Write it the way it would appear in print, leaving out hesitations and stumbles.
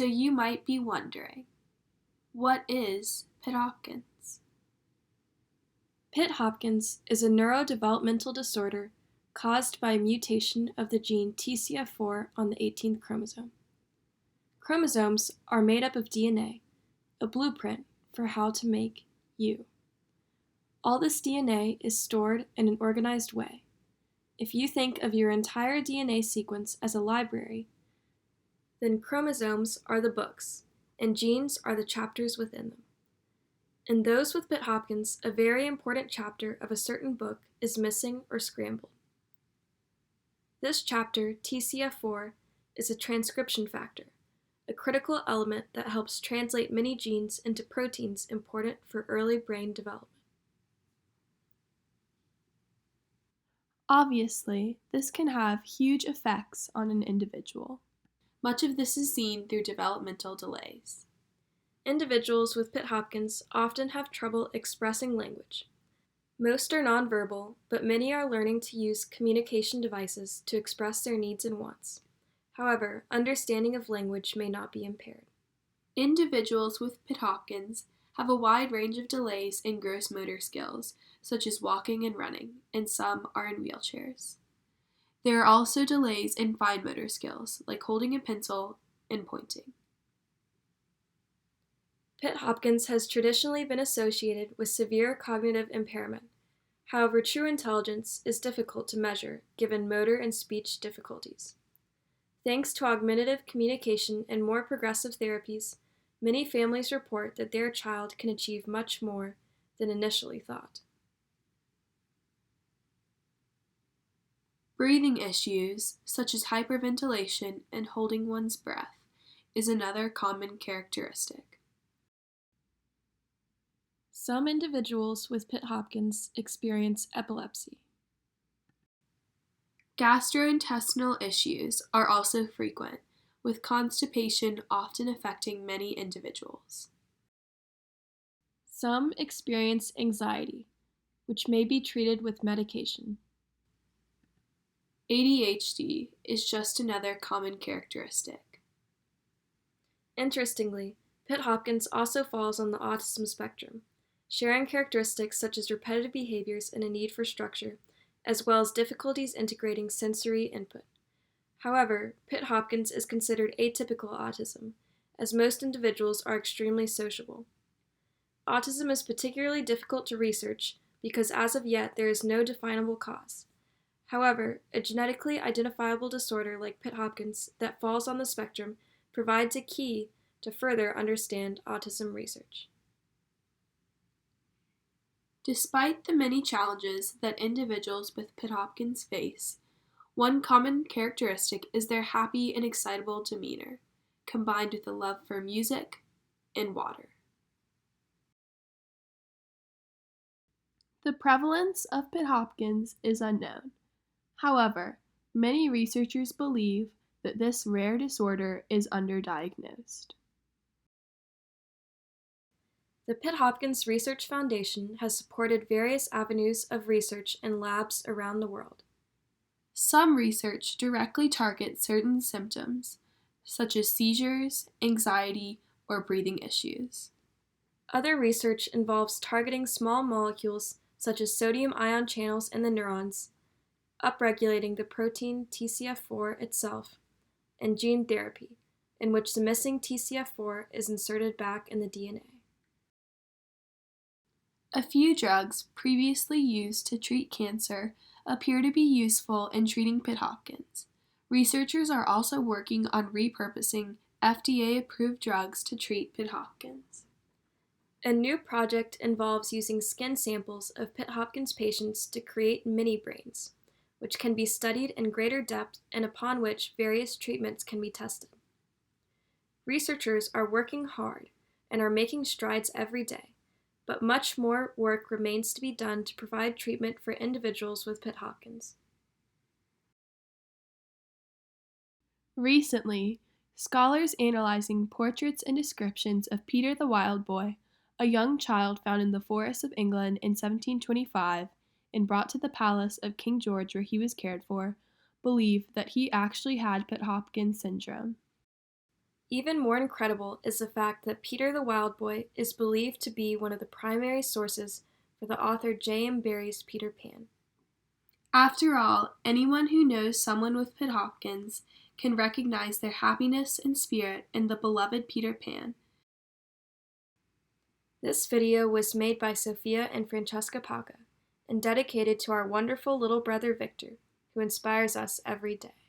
So you might be wondering, what is Pitt Hopkins? Pitt Hopkins is a neurodevelopmental disorder caused by a mutation of the gene TCF4 on the 18th chromosome. Chromosomes are made up of DNA, a blueprint for how to make you. All this DNA is stored in an organized way. If you think of your entire DNA sequence as a library, then chromosomes are the books, and genes are the chapters within them. In those with Pitt Hopkins, a very important chapter of a certain book is missing or scrambled. This chapter, TCF4, is a transcription factor, a critical element that helps translate many genes into proteins important for early brain development. Obviously, this can have huge effects on an individual. Much of this is seen through developmental delays. Individuals with Pitt Hopkins often have trouble expressing language. Most are nonverbal, but many are learning to use communication devices to express their needs and wants. However, understanding of language may not be impaired. Individuals with Pitt Hopkins have a wide range of delays in gross motor skills, such as walking and running, and some are in wheelchairs. There are also delays in fine motor skills, like holding a pencil and pointing. Pitt Hopkins has traditionally been associated with severe cognitive impairment. However, true intelligence is difficult to measure given motor and speech difficulties. Thanks to augmentative communication and more progressive therapies, many families report that their child can achieve much more than initially thought. Breathing issues, such as hyperventilation and holding one's breath, is another common characteristic. Some individuals with Pitt Hopkins experience epilepsy. Gastrointestinal issues are also frequent, with constipation often affecting many individuals. Some experience anxiety, which may be treated with medication. ADHD is just another common characteristic. Interestingly, Pitt Hopkins also falls on the autism spectrum, sharing characteristics such as repetitive behaviors and a need for structure, as well as difficulties integrating sensory input. However, Pitt Hopkins is considered atypical autism, as most individuals are extremely sociable. Autism is particularly difficult to research because as of yet there is no definable cause. However, a genetically identifiable disorder like Pitt Hopkins that falls on the spectrum provides a key to further understand autism research. Despite the many challenges that individuals with Pitt Hopkins face, one common characteristic is their happy and excitable demeanor, combined with a love for music and water. The prevalence of Pitt Hopkins is unknown. However, many researchers believe that this rare disorder is underdiagnosed. The Pitt Hopkins Research Foundation has supported various avenues of research in labs around the world. Some research directly targets certain symptoms, such as seizures, anxiety, or breathing issues. Other research involves targeting small molecules, such as sodium ion channels in the neurons, upregulating the protein TCF4 itself, and gene therapy, in which the missing TCF4 is inserted back in the DNA. A few drugs previously used to treat cancer appear to be useful in treating Pitt Hopkins. Researchers are also working on repurposing FDA-approved drugs to treat Pitt Hopkins. A new project involves using skin samples of Pitt Hopkins patients to create mini-brains, which can be studied in greater depth and upon which various treatments can be tested. Researchers are working hard and are making strides every day, but much more work remains to be done to provide treatment for individuals with Pitt Hopkins. Recently, scholars analyzing portraits and descriptions of Peter the Wild Boy, a young child found in the forests of England in 1725 and brought to the palace of King George where he was cared for, believe that he actually had Pitt Hopkins syndrome. Even more incredible is the fact that Peter the Wild Boy is believed to be one of the primary sources for the author J.M. Barrie's Peter Pan. After all, anyone who knows someone with Pitt Hopkins can recognize their happiness and spirit in the beloved Peter Pan. This video was made by Sofia and Francesca Pauca and dedicated to our wonderful little brother Victor, who inspires us every day.